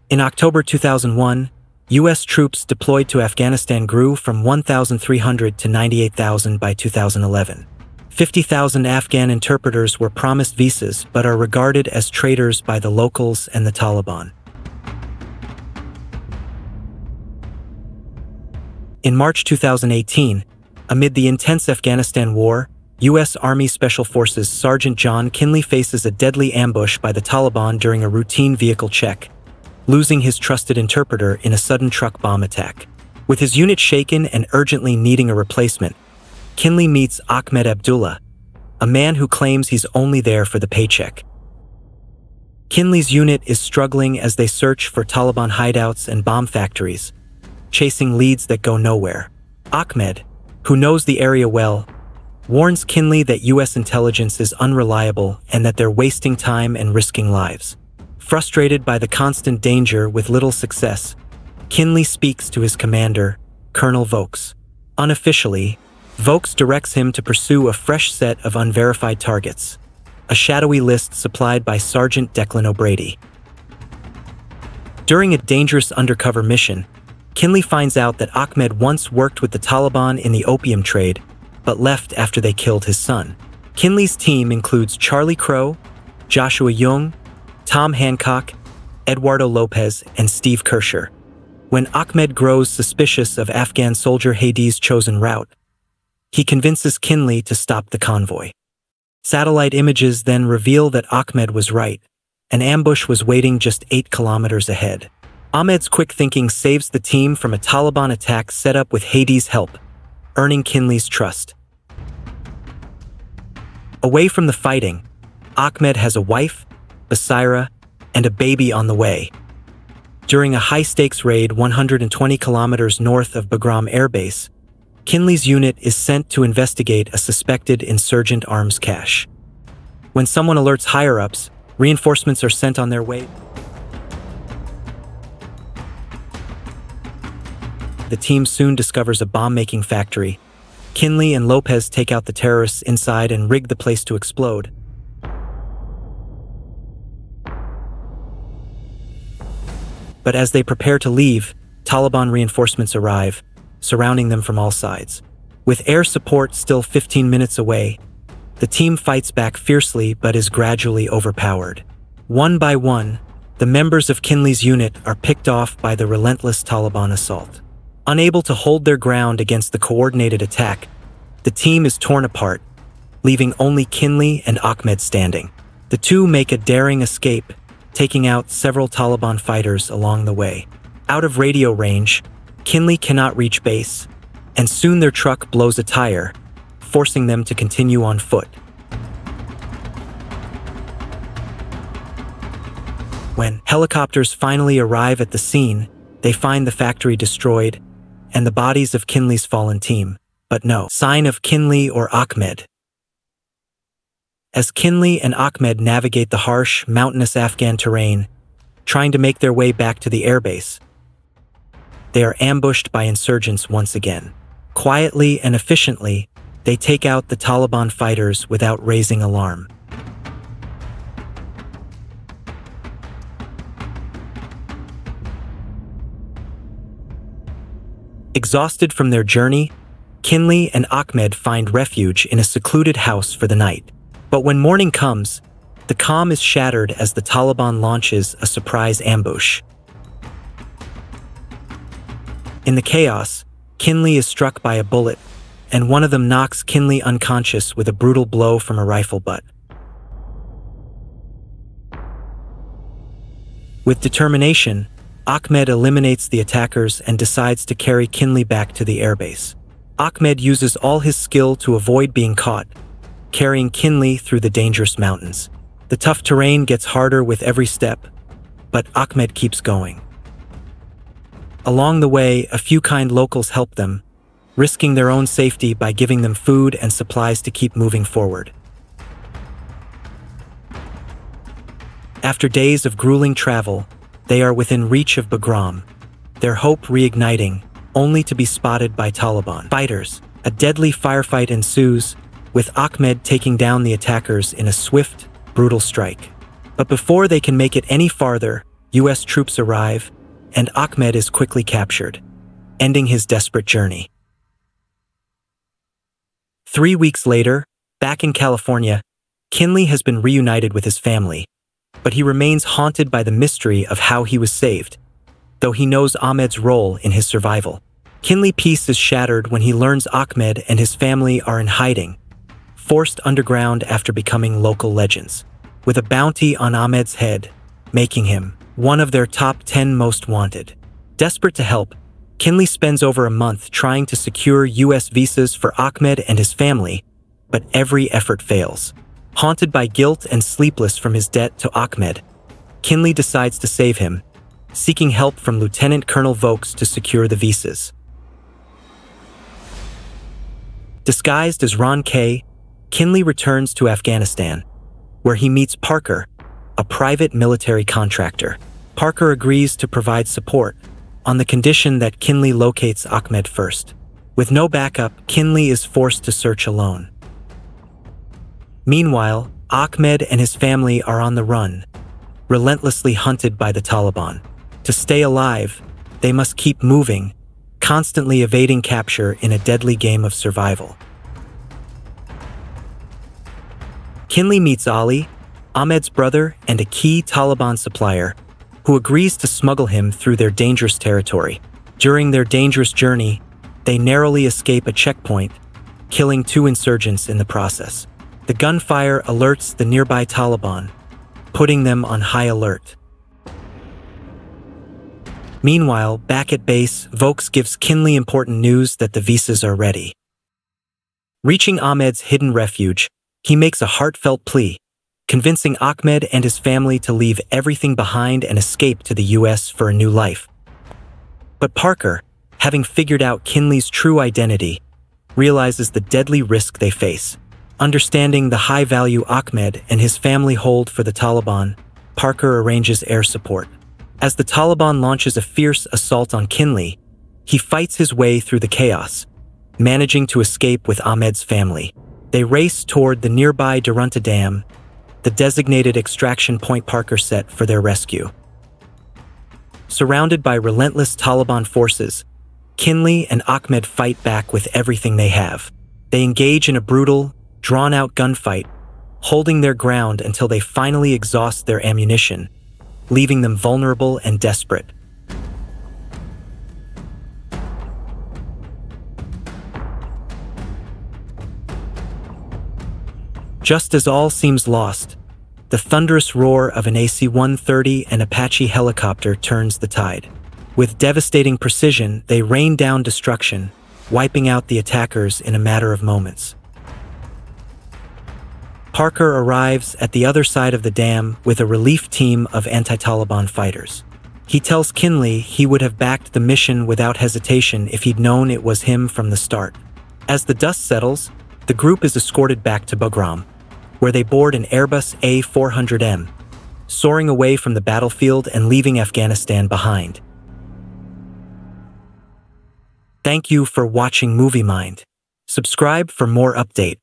In October 2001, U.S. troops deployed to Afghanistan grew from 1,300 to 98,000 by 2011. 50,000 Afghan interpreters were promised visas but are regarded as traitors by the locals and the Taliban. In March 2018, amid the intense Afghanistan war, U.S. Army Special Forces Sergeant John Kinley faces a deadly ambush by the Taliban during a routine vehicle check, losing his trusted interpreter in a sudden truck bomb attack. With his unit shaken and urgently needing a replacement, Kinley meets Ahmed Abdullah, a man who claims he's only there for the paycheck. Kinley's unit is struggling as they search for Taliban hideouts and bomb factories, chasing leads that go nowhere. Ahmed, who knows the area well, warns Kinley that U.S. intelligence is unreliable and that they're wasting time and risking lives. Frustrated by the constant danger with little success, Kinley speaks to his commander, Colonel Vokes. Unofficially, Vokes directs him to pursue a fresh set of unverified targets, a shadowy list supplied by Sergeant Declan O'Brady. During a dangerous undercover mission, Kinley finds out that Ahmed once worked with the Taliban in the opium trade, but left after they killed his son. Kinley's team includes Charlie Crow, Joshua Jung, Tom Hancock, Eduardo Lopez, and Steve Kersher. When Ahmed grows suspicious of Afghan soldier Hades' chosen route, he convinces Kinley to stop the convoy. Satellite images then reveal that Ahmed was right. An ambush was waiting just 8 kilometers ahead. Ahmed's quick thinking saves the team from a Taliban attack set up with Hades' help, earning Kinley's trust. Away from the fighting, Ahmed has a wife, Basira, and a baby on the way. During a high-stakes raid 120 kilometers north of Bagram Air Base, Kinley's unit is sent to investigate a suspected insurgent arms cache. When someone alerts higher-ups, reinforcements are sent on their way. The team soon discovers a bomb-making factory. Kinley and Lopez take out the terrorists inside and rig the place to explode. But as they prepare to leave, Taliban reinforcements arrive, surrounding them from all sides. With air support still 15 minutes away, the team fights back fiercely but is gradually overpowered. One by one, the members of Kinley's unit are picked off by the relentless Taliban assault. Unable to hold their ground against the coordinated attack, the team is torn apart, leaving only Kinley and Ahmed standing. The two make a daring escape, taking out several Taliban fighters along the way. Out of radio range, Kinley cannot reach base, and soon their truck blows a tire, forcing them to continue on foot. When helicopters finally arrive at the scene, they find the factory destroyed and the bodies of Kinley's fallen team, but no sign of Kinley or Ahmed. As Kinley and Ahmed navigate the harsh, mountainous Afghan terrain, trying to make their way back to the airbase, they are ambushed by insurgents once again. Quietly and efficiently, they take out the Taliban fighters without raising alarm. Exhausted from their journey, Kinley and Ahmed find refuge in a secluded house for the night. But when morning comes, the calm is shattered as the Taliban launches a surprise ambush. In the chaos, Kinley is struck by a bullet, and one of them knocks Kinley unconscious with a brutal blow from a rifle butt. With determination, Ahmed eliminates the attackers and decides to carry Kinley back to the airbase. Ahmed uses all his skill to avoid being caught, carrying Kinley through the dangerous mountains. The tough terrain gets harder with every step, but Ahmed keeps going. Along the way, a few kind locals help them, risking their own safety by giving them food and supplies to keep moving forward. After days of grueling travel, they are within reach of Bagram, their hope reigniting, only to be spotted by Taliban fighters. A deadly firefight ensues, with Ahmed taking down the attackers in a swift, brutal strike. But before they can make it any farther, US troops arrive, and Ahmed is quickly captured, ending his desperate journey. 3 weeks later, back in California, Kinley has been reunited with his family, but he remains haunted by the mystery of how he was saved, though he knows Ahmed's role in his survival. Kinley's peace is shattered when he learns Ahmed and his family are in hiding, forced underground after becoming local legends, with a bounty on Ahmed's head, making him one of their top 10 most wanted. Desperate to help, Kinley spends over a month trying to secure US visas for Ahmed and his family, but every effort fails. Haunted by guilt and sleepless from his debt to Ahmed, Kinley decides to save him, seeking help from Lieutenant Colonel Vokes to secure the visas. Disguised as Ron K., Kinley returns to Afghanistan, where he meets Parker, a private military contractor. Parker agrees to provide support, on the condition that Kinley locates Ahmed first. With no backup, Kinley is forced to search alone. Meanwhile, Ahmed and his family are on the run, relentlessly hunted by the Taliban. To stay alive, they must keep moving, constantly evading capture in a deadly game of survival. Kinley meets Ali, Ahmed's brother and a key Taliban supplier, who agrees to smuggle him through their dangerous territory. During their dangerous journey, they narrowly escape a checkpoint, killing 2 insurgents in the process. The gunfire alerts the nearby Taliban, putting them on high alert. Meanwhile, back at base, Vokes gives Kinley important news that the visas are ready. Reaching Ahmed's hidden refuge, he makes a heartfelt plea, convincing Ahmed and his family to leave everything behind and escape to the US for a new life. But Parker, having figured out Kinley's true identity, realizes the deadly risk they face. Understanding the high value Ahmed and his family hold for the Taliban, Parker arranges air support. As the Taliban launches a fierce assault on Kinley, he fights his way through the chaos, managing to escape with Ahmed's family. They race toward the nearby Durunta Dam, the designated extraction point Parker set for their rescue. Surrounded by relentless Taliban forces, Kinley and Ahmed fight back with everything they have. They engage in a brutal, drawn-out gunfight, holding their ground until they finally exhaust their ammunition, leaving them vulnerable and desperate. Just as all seems lost, the thunderous roar of an AC-130 and Apache helicopter turns the tide. With devastating precision, they rain down destruction, wiping out the attackers in a matter of moments. Parker arrives at the other side of the dam with a relief team of anti-Taliban fighters. He tells Kinley he would have backed the mission without hesitation if he'd known it was him from the start. As the dust settles, the group is escorted back to Bagram, where they board an Airbus A400M, soaring away from the battlefield and leaving Afghanistan behind. Thank you for watching Movie Mind. Subscribe for more updates.